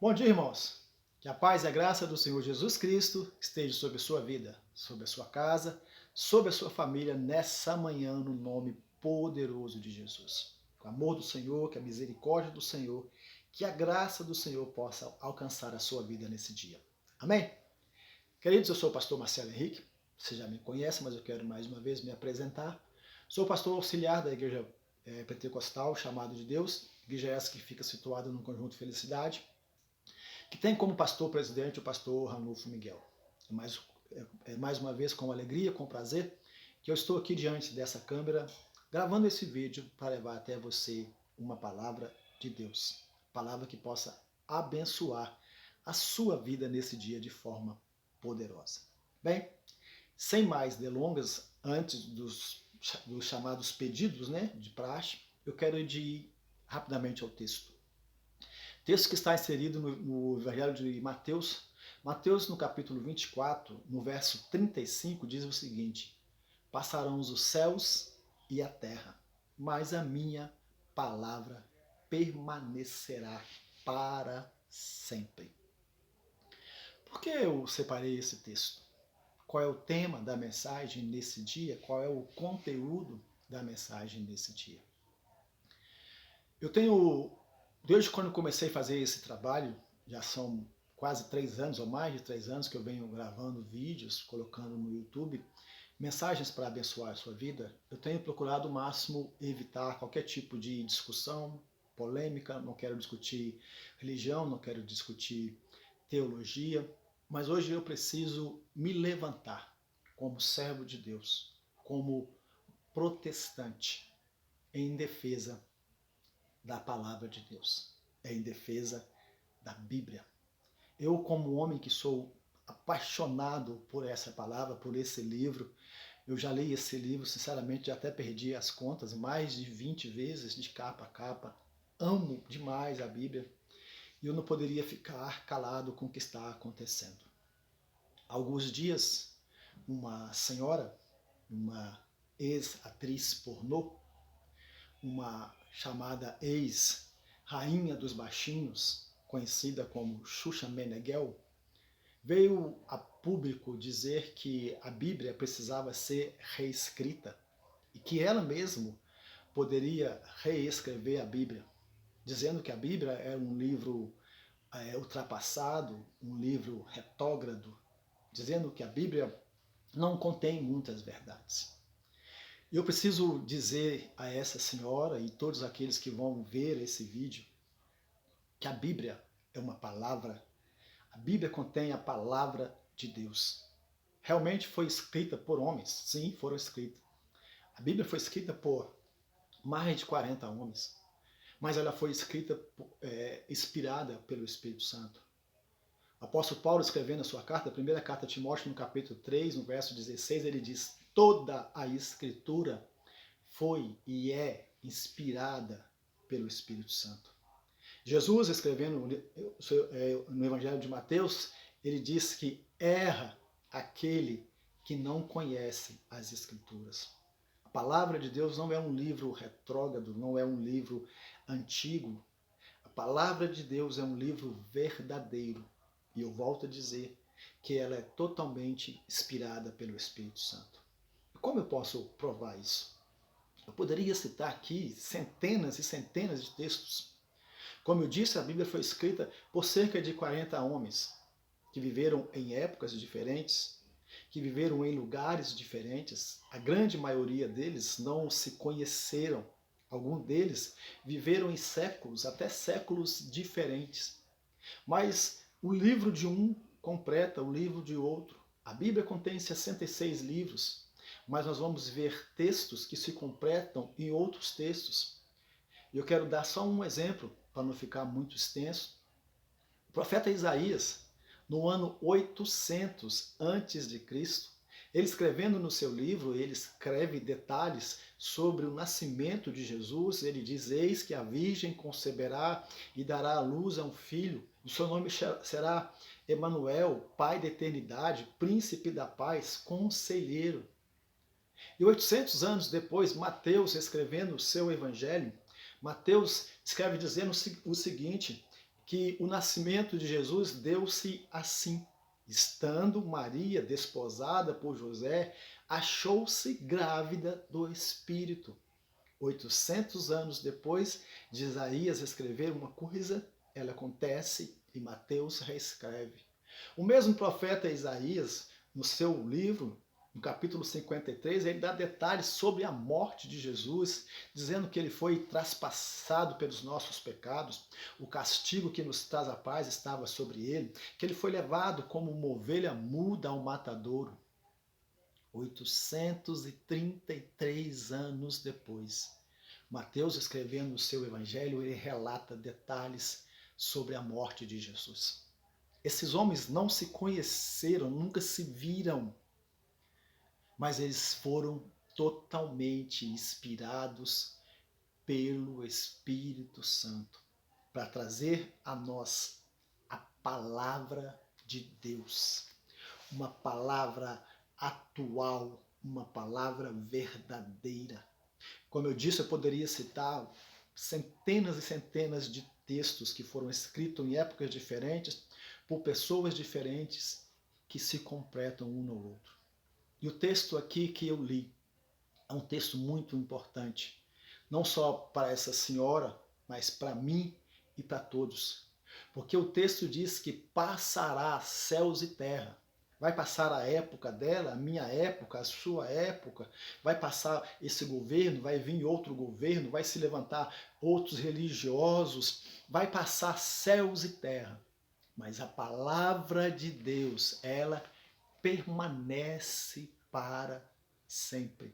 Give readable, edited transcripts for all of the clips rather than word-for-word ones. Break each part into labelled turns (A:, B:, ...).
A: Bom dia, irmãos. Que a paz e a graça do Senhor Jesus Cristo esteja sobre a sua vida, sobre a sua casa, sobre a sua família nessa manhã, no nome poderoso de Jesus. Que o amor do Senhor, que a misericórdia do Senhor, que a graça do Senhor possa alcançar a sua vida nesse dia. Amém? Queridos, eu sou o pastor Marcelo Henrique. Você já me conhece, mas eu quero mais uma vez me apresentar. Sou pastor auxiliar da igreja pentecostal, chamado de Deus, igreja essa que fica situada no Conjunto Felicidade, que tem como pastor presidente o pastor Ranulfo Miguel. Mais uma vez, com alegria, com prazer, que eu estou aqui diante dessa câmera, gravando esse vídeo para levar até você uma palavra de Deus. Palavra que possa abençoar a sua vida nesse dia de forma poderosa. Bem, sem mais delongas, antes dos chamados pedidos, né, de praxe, eu quero ir rapidamente ao texto. Texto que está inserido no Evangelho de Mateus. Mateus, no capítulo 24, no verso 35, diz o seguinte: passarão os céus e a terra, mas a minha palavra permanecerá para sempre. Por que eu separei esse texto? Qual é o tema da mensagem nesse dia? Qual é o conteúdo da mensagem nesse dia? Eu tenho, desde quando comecei a fazer esse trabalho, já são quase 3 anos, ou mais de 3 anos, que eu venho gravando vídeos, colocando no YouTube, mensagens para abençoar a sua vida, eu tenho procurado ao máximo evitar qualquer tipo de discussão, polêmica, não quero discutir religião, não quero discutir teologia, mas hoje eu preciso me levantar como servo de Deus, como protestante, em defesa da palavra de Deus, em defesa da Bíblia. Eu, como homem que sou apaixonado por essa palavra, por esse livro, eu já li esse livro, sinceramente, já até perdi as contas, mais de 20 vezes, de capa a capa. Amo demais a Bíblia e eu não poderia ficar calado com o que está acontecendo. Há alguns dias, uma senhora, uma ex-atriz pornô, uma chamada ex-rainha dos baixinhos, conhecida como Xuxa Meneghel, veio a público dizer que a Bíblia precisava ser reescrita e que ela mesma poderia reescrever a Bíblia, dizendo que a Bíblia era um livro ultrapassado, um livro retrógrado, dizendo que a Bíblia não contém muitas verdades. Eu preciso dizer a essa senhora e todos aqueles que vão ver esse vídeo que a Bíblia é uma palavra, a Bíblia contém a palavra de Deus. Realmente foi escrita por homens, sim, foram escritas. A Bíblia foi escrita por mais de 40 homens, mas ela foi escrita, inspirada pelo Espírito Santo. O apóstolo Paulo, escrevendo a sua carta, a primeira carta a Timóteo, no capítulo 3, no verso 16, ele diz: toda a Escritura foi e é inspirada pelo Espírito Santo. Jesus, escrevendo no Evangelho de Mateus, ele diz que erra aquele que não conhece as Escrituras. A palavra de Deus não é um livro retrógrado, não é um livro antigo. A palavra de Deus é um livro verdadeiro. E eu volto a dizer que ela é totalmente inspirada pelo Espírito Santo. Como eu posso provar isso? Eu poderia citar aqui centenas e centenas de textos. Como eu disse, a Bíblia foi escrita por cerca de 40 homens que viveram em épocas diferentes, que viveram em lugares diferentes. A grande maioria deles não se conheceram. Alguns deles viveram em séculos, até séculos diferentes. Mas o livro de um completa o livro de outro. A Bíblia contém 66 livros, mas nós vamos ver textos que se completam em outros textos. E eu quero dar só um exemplo, para não ficar muito extenso. O profeta Isaías, no ano 800 a.C., ele escrevendo no seu livro, ele escreve detalhes sobre o nascimento de Jesus. Ele diz: eis que a virgem conceberá e dará à luz a um filho. O seu nome será Emanuel, Pai da eternidade, Príncipe da paz, Conselheiro. E 800 anos depois, Mateus, escrevendo o seu evangelho, Mateus escreve dizendo o seguinte, que o nascimento de Jesus deu-se assim. Estando Maria desposada por José, achou-se grávida do Espírito. 800 anos depois de Isaías escrever uma coisa, ela acontece e Mateus reescreve. O mesmo profeta Isaías, no seu livro, no capítulo 53, ele dá detalhes sobre a morte de Jesus, dizendo que ele foi traspassado pelos nossos pecados, o castigo que nos traz a paz estava sobre ele, que ele foi levado como uma ovelha muda ao matadouro. 833 anos depois, Mateus, escrevendo o seu evangelho, ele relata detalhes sobre a morte de Jesus. Esses homens não se conheceram, nunca se viram, mas eles foram totalmente inspirados pelo Espírito Santo para trazer a nós a palavra de Deus, uma palavra atual, uma palavra verdadeira. Como eu disse, eu poderia citar centenas e centenas de textos que foram escritos em épocas diferentes, por pessoas diferentes, que se completam um no outro. E o texto aqui que eu li é um texto muito importante, não só para essa senhora, mas para mim e para todos. Porque o texto diz que passará céus e terra. Vai passar a época dela, a minha época, a sua época, vai passar esse governo, vai vir outro governo, vai se levantar outros religiosos, vai passar céus e terra. Mas a palavra de Deus, ela permanece para sempre,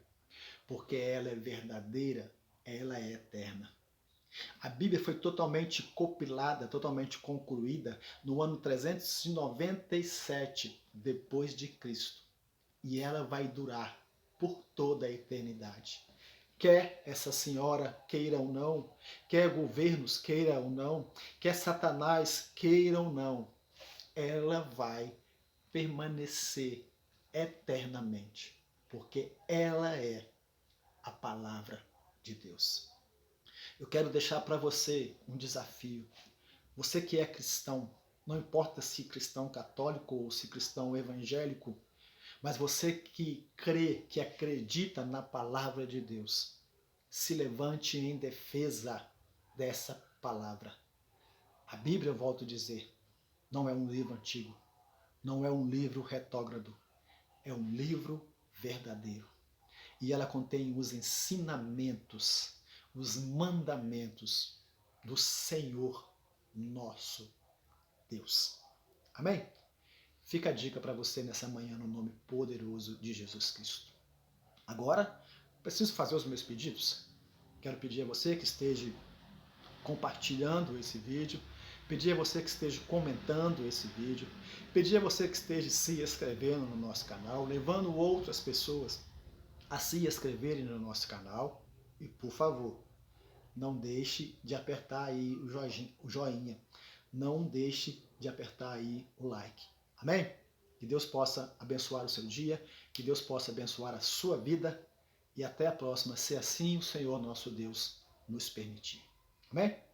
A: porque ela é verdadeira, ela é eterna. A Bíblia foi totalmente compilada, totalmente concluída no ano 397 depois de Cristo. E ela vai durar por toda a eternidade. Quer essa senhora queira ou não, quer governos queira ou não, quer Satanás queira ou não, ela vai permanecer eternamente, porque ela é a palavra de Deus. Eu quero deixar para você um desafio. Você que é cristão, não importa se cristão católico ou se cristão evangélico, mas você que crê, que acredita na palavra de Deus, se levante em defesa dessa palavra. A Bíblia, eu volto a dizer, não é um livro antigo, não é um livro retrógrado, é um livro verdadeiro. E ela contém os ensinamentos, os mandamentos do Senhor nosso Deus. Amém? Fica a dica para você nessa manhã no nome poderoso de Jesus Cristo. Agora, preciso fazer os meus pedidos. Quero pedir a você que esteja compartilhando esse vídeo, pedir a você que esteja comentando esse vídeo, pedir a você que esteja se inscrevendo no nosso canal, levando outras pessoas a se inscreverem no nosso canal. E, por favor, não deixe de apertar aí o joinha. Não deixe de apertar aí o like. Amém? Que Deus possa abençoar o seu dia, que Deus possa abençoar a sua vida e até a próxima, se assim o Senhor nosso Deus nos permitir. Amém?